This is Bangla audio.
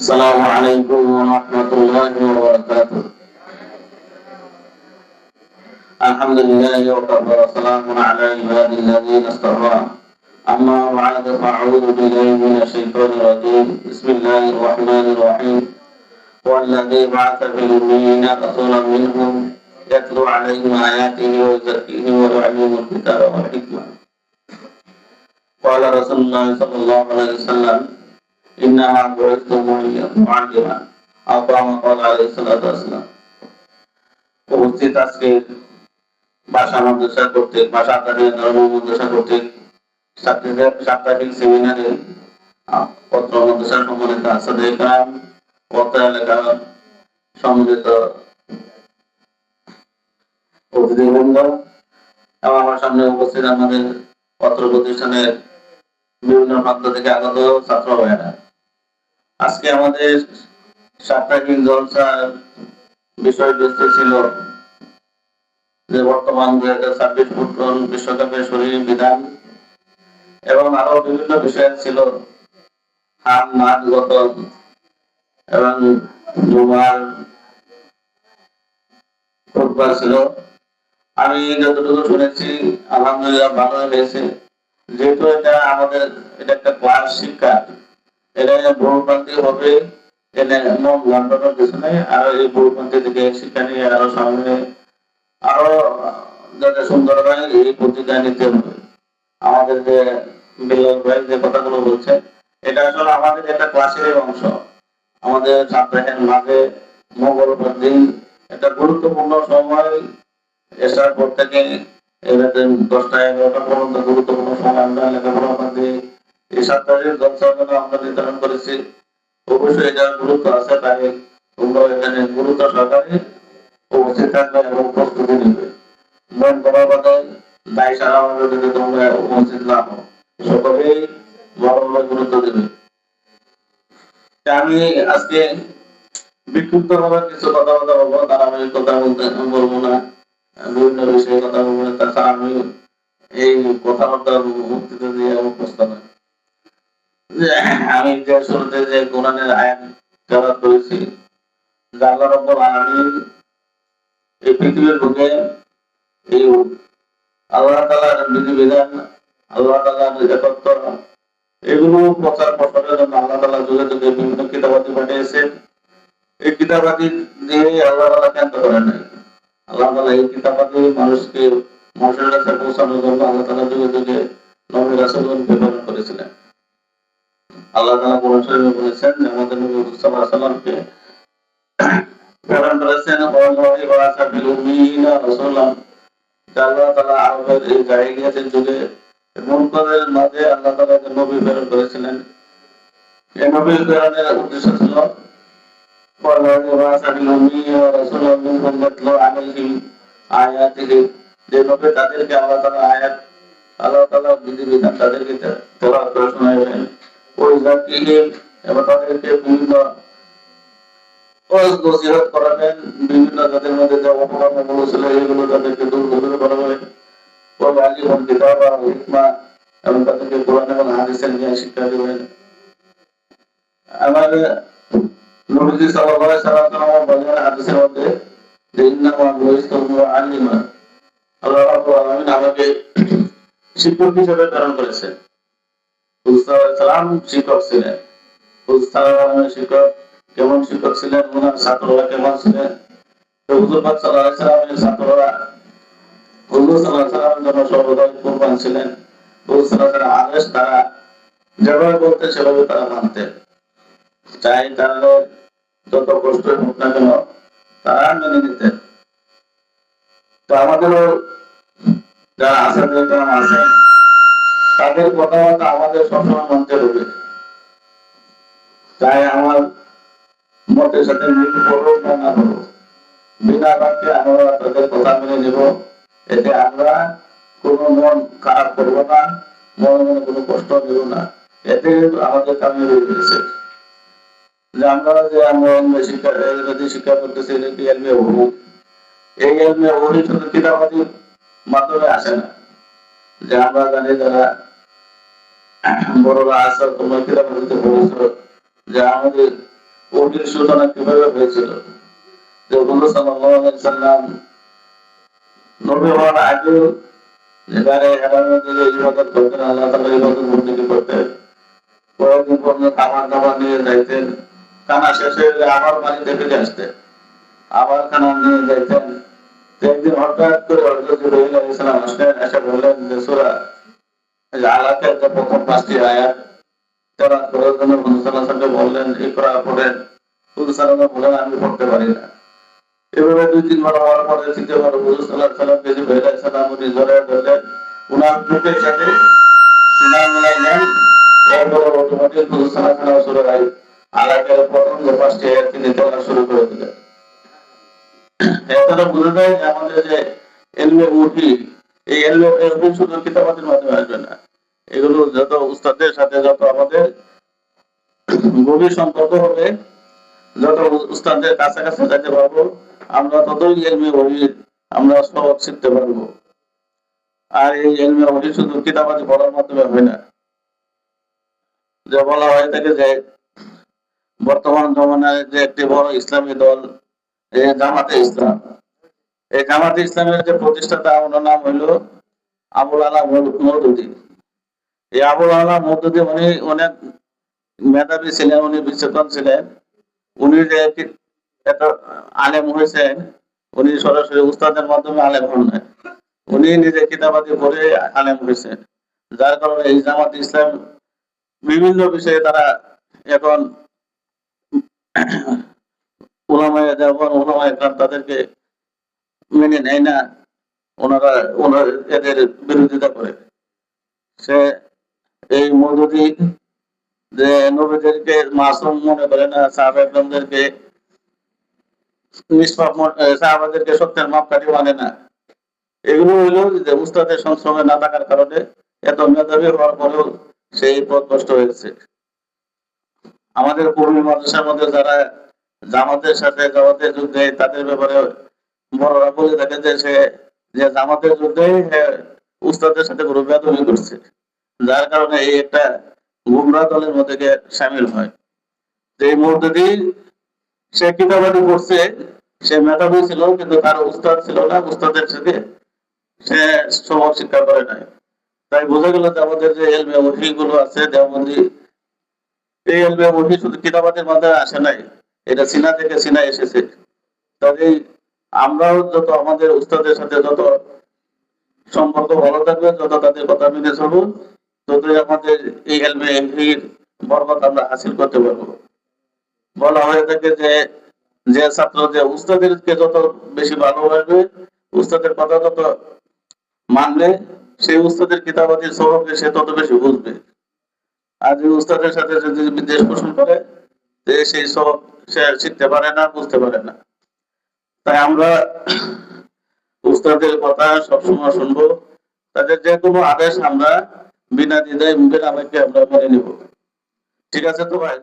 السلام عليكم ورحمة الله وبركاته. الحمد لله وكفى وسلام على عباده الذين اصطفى. أما بعد فأعوذ بالله من الشيطان الرجيم. بسم الله الرحمن الرحيم. والذي بعث في الأميين رسولا منهم يتلو عليهم آياته ويزكيهم ويعلمهم الكتاب والحكمة. قال رسول الله صلى الله عليه وسلم: إنما بعثت معلما أو كما قال عليه الصلاة والسلام. উপস্থিত আজকে ভাষা মাদ্রাসা কর্তৃক ভাষা আকারে ধর্ম মাদ্রাসা কর্তৃক ছাত্রীদের সাপ্তাহিক সেমিনারে পত্র মাদ্রাসা সম্মানিত আসাদে کرام পত্র এলাকার সম্মিলিত অতিথিবৃন্দ এবং আমার সামনে উপস্থিত আমাদের পত্র প্রতিষ্ঠানের বিভিন্ন প্রান্ত থেকে আগত ছাত্র ভাইয়েরা, আজকে আমাদের সাপ্তাহিক জলসার বিষয়বস্তু ছিল যে বর্তমান 2026 ফুটবল বিশ্বকাপের শরীর বিধান এবং আরো বিভিন্ন বিষয় ছিল হাম মাঠ গঠন এবং জুমার খুতবা ছিল। আমি যতটুকু শুনেছি আলহামদুলিল্লাহ ভালো হয়েছে, যেহেতু এটা আমাদের এটা একটা ক্লাস শিক্ষা, এটা বহুপ্রান্তি হবে, এটা মন ঘন্টানোর কিছু নেই। আর এই বহুপ্রান্তি থেকে শিক্ষা নিয়ে আরো সামনে আরো যাতে সুন্দর হয় এই প্রতিজ্ঞা নিতে হবে। আমাদের যে বিল্লাল ভাই যে কথাগুলো বলছে, এটা আসলে আমাদের একটা ক্লাসের অংশ। আমাদের ছাত্রদের মাঝে মঙ্গলবার দিন একটা গুরুত্বপূর্ণ সময়, এসার পর থেকে 10টা-11টা পর্যন্ত গুরুত্বপূর্ণ সময় আমরা লেখাপড়া করতে এই সাপ্তাহিক জলসাগুলো আমরা নির্ধারণ করেছি। অবশ্যই এটার গুরুত্ব আছে, তাই তোমরা এখানে গুরুত্ব সহকারে উপস্থিত থাকবে এবং প্রস্তুতি নেবে। মন করার কথা দায় সারা যদি তোমরা উপস্থিত না হও, সকলেই বড় গুরুত্ব দেবে। আমি আজকে বিক্ষিপ্ত ভাবে কিছু কথা বলবো, তার আমি কথা বলবো না, বিভিন্ন বিষয়ে কথা বলবো। তাছাড়া আমি এই কথাবার্তা মুক্তিতে দিয়ে অভ্যস্ত নই। আমি যে শুরুতে যে কোরআনের আয়াত তেলাওয়াত করেছি, যে আল্লাহ রাব্বুল আলামিন এই পৃথিবীর বুকে এই আল্লাহ তাআলার বিধিবিধান, আল্লাহ তাআলার একত্ব, এগুলো প্রচার প্রসারের জন্য আল্লাহ তাআলা যুগে যুগে বিভিন্ন কিতাবাদি পাঠিয়েছেন। এই কিতাবাদি দিয়ে আল্লাহ তাআলা কেন্দ্র করেন নাই। আল্লাহ তাআলা এই কিতাবাদি মানুষের কাছে পৌঁছানোর জন্য আল্লাহ তাআলা যুগে যুগে নবী রাসূলগণ প্রেরণ করেছিলেন। আল্লাহ তাআলা কোরআন শরীফে বলেছেন যে আমাদের নবী সাল্লাল্লাহু আলাইহি ওয়াসাল্লামকে প্রেরণ করেছেন ওয়াল্লাহি বা'আসা ফিল উম্মিয়িনা রাসূলান। আল্লাহ তাআলা আরবের এই জাহিলিয়াতের যুগে মুনকারের মাঝে আল্লাহ তাআলা যে নবী প্রেরণ করেছিলেন, এই নবী প্রেরণের উদ্দেশ্য ছিল ওয়াল্লাহি বা'আসা ফিল উম্মিয়িনা রাসূলান মিনহুম ইয়াতলু আলাইহিম আয়াতিহি, যে নবী তাদেরকে আল্লাহ তাআলা আয়াত, আল্লাহ তাআলা বিধিবিধান তাদেরকে তেলাওয়াত করে শোনাবেন। ওই জাকিহিম, এবং তাদেরকে বিভিন্ন নসিহত করাবেন, বিভিন্ন যাদের মধ্যে যে অপকর্মগুলো ছিল এগুলো তাদেরকে দূর করাবেন। ওই আলিমুল কিতাব ওয়াল হিকমা, এবং তাদেরকে কোরআন এবং হাদিসের জ্ঞান শিক্ষা দেবেন। আমার নবীজি সাল্লাল্লাহু আলাইহি ওয়াসাল্লাম বলেন হাদিসের মধ্যে যে ইন্নামা বুইসতু মুআল্লিমা, আল্লাহ রাব্বুল আলামিন আমাকে শিক্ষক হিসেবে প্রেরণ করেছেন। সালাম শিক্ষক ছিলেন। শিক্ষক কেমন শিক্ষক ছিলেন, ওনার ছাত্ররা কেমন ছিলেন? হুজুর পাক সাল্লাল্লাহু আলাইহি ওয়াসাল্লামের ছাত্ররা হুজুর সাল্লাল্লাহু আলাইহি ওয়াসাল্লামের জন্য সর্বদা কুরবান ছিলেন। হুজুর সাল্লাল্লাহু আলাইহি ওয়াসাল্লামের আদেশ তারা যেভাবে বলতেন সেভাবে তারা মানতেন। চাই তারা যত কষ্ট হোক না কেন তারা মেনে নিতেন। তো আমাদেরও যারা আছেন তাদের কথাবার্তা আমাদের সবসময় মানতে হবে। চাই আমার মতের সাথে মিল করুক না না করুক, বিনা বাক্যে আমরা তাদের কথা মেনে নেব। এতে আমরা কোনো মন খারাপ করবো না, মনে মনে কোনো কষ্ট নেব না। এতে কিন্তু আমাদের কামে রয়েছে যে আমরা শিক্ষা করতেছি, এই শুধু কিতাবাদির মাধ্যমে আসে না। যে আমরা জানি যারা বড়রা আছে, তোমরা কিতাবাদিতে পড়েছো যে আমাদের ওহির সূচনা কিভাবে হয়েছিল। যে হুজুর সাল্লাল্লাহু আলাইহি সাল্লাম নবী হওয়ার আগে যেখানে হেরামের দিকে ইবাদত করতেন, আল্লাহ তাআলা ইবাদত বন্দেগী করতেন, কয়েকদিন পর খাবার দাবার নিয়ে যাইতেন, খানা শেষে হলে আবার বাড়িতে ফিরে আসতেন, আবার খানা নিয়ে যাইতেন। একদিন হঠাৎ করে হযরত জিবরাইল আলাইহিস সালাম আসলেন, এসে বললেন যে সূরা আলাকের যে প্রথম 5টি আয়াত তেলাওয়াত করার জন্য হুজুর সাল্লাল্লাহু আলাইহি ওয়াসাল্লাম বললেন, ইকরা পড়েন। হুজুর সাল্লাল্লাহু আলাইহি ওয়াসাল্লাম বললেন, আমি পড়তে পারি না। এভাবে 2-3 বার হওয়ার পরে তৃতীয়বার হুজুর সাল্লাল্লাহু আলাইহি ওয়াসাল্লাম জিবরাইল আলাইহিস সালাম উনি জড়ায় ধরলেন, উনার বুকের সাথে সিনা মিলাইলেন। এরপরে অটোমেটিক হুজুর সাল্লাল্লাহু আলাইহি ওয়াসাল্লাম সূরা আলাকের প্রথম যে 5টি আয়াত তিনি তেলাওয়াত শুরু করে দিলেন। এছাড়া বোঝা যায় যে আমাদের যে ইলমে ওহী, এই ইলমে ওহী শুধু কিতাবাতের মাধ্যমে আসবে না, এগুলো যত উস্তাদের সাথে যত আমাদের গভীর সম্পর্ক হবে, যত উস্তাদের কাছাকাছি যেতে পারবো, আমরা ততই ইলমে ওহী আমরা সবক শিখতে পারবো। আর এই ইলমে ওহী শুধু কিতাবাতে পড়ার মাধ্যমে হয় না। যে বলা হয় থাকে যে বর্তমান জমানায় যে একটি বড় ইসলামী দল জামাতে ইসলাম, এই জামাতে ইসলামের যে প্রতিষ্ঠাতা ওনার নাম হইল আবুল আলা মওদুদী। এই আবুল আলা মওদুদী উনি অনেক মেধাবী ছিলেন, উনি বিচক্ষণ ছিলেন। উনি যে এত আলেম হয়েছেন, উনি সরাসরি উস্তাদের মাধ্যমে আলেম হন নাই, উনি নিজে কিতাবাদি পড়ে আলেম হয়েছেন। যার কারণে এই জামাত ইসলাম বিভিন্ন বিষয়ে তারা এখন তাদেরকে মেনে নেয় না, ওনারা এদের বিরোধিতা করে। সে এই মওদুদী যে নবীদেরকে মাসুম মনে করে না, সাহাবাদেরকে নিষ্পাপ, সাহাবাদেরকে সত্যের মাপকাঠি মানে না। এগুলো হইল যে উস্তাদের সংস্রবে না থাকার কারণে এত মেধাবী হওয়ার পরেও সেই পথভ্রষ্ট হয়েছে। আমাদের কর্মী মাদ্রাসার মধ্যে যারা জামাতের সাথে জামাতের যুদ্ধে তাদের ব্যাপারে বড়রা বলে থাকে যে সে যে জামাতের যুদ্ধে উস্তাদের সাথে কোনো বেদবি করছে, যার কারণে এই একটা গুমরাহ দলের মধ্যে সামিল হয়। যে মওদুদী সে কিতাবাদি করছে, সে মেধাবী ছিল, কিন্তু তার উস্তাদ ছিল না, উস্তাদের সাথে সে সবক শিক্ষা করে নাই। তাই বোঝা গেল যে আমাদের যে ইলমে ওহী গুলো আছে দেওবন্দি, এই ইলমে ওহী শুধু কিতাবাদের মাধ্যমে আসে নাই, এটা সিনা থেকে সিনা এসেছে। কাজেই আমরাও যত আমাদের উস্তাদের সাথে যত সম্পর্ক ভালো থাকবে, যত তাদের কথা মেনে চলবো, ততই আমাদের এই ইলমে ওহীর বরকত আমরা হাসিল করতে পারবো। বলা হয়ে থাকে যে যে ছাত্র যে উস্তাদেরকে যত বেশি ভালোবাসবে, উস্তাদের কথা যত মানবে, সেই উস্তাদের কিতাবাদি সবকে সে তত বেশি বুঝবে। আর যে উস্তাদের সাথে যদি বিদ্বেষ পোষণ করে, সেই সবক সে শিখতে পারে না, বুঝতে পারে না। তাই আমরা উস্তাদের কথা সবসময় শুনবো, তাদের যে কোনো আদেশ আমরা বিনা দ্বিধায় মুখের আবেগকে আমরা মেনে নিব। ঠিক আছে তো ভাই?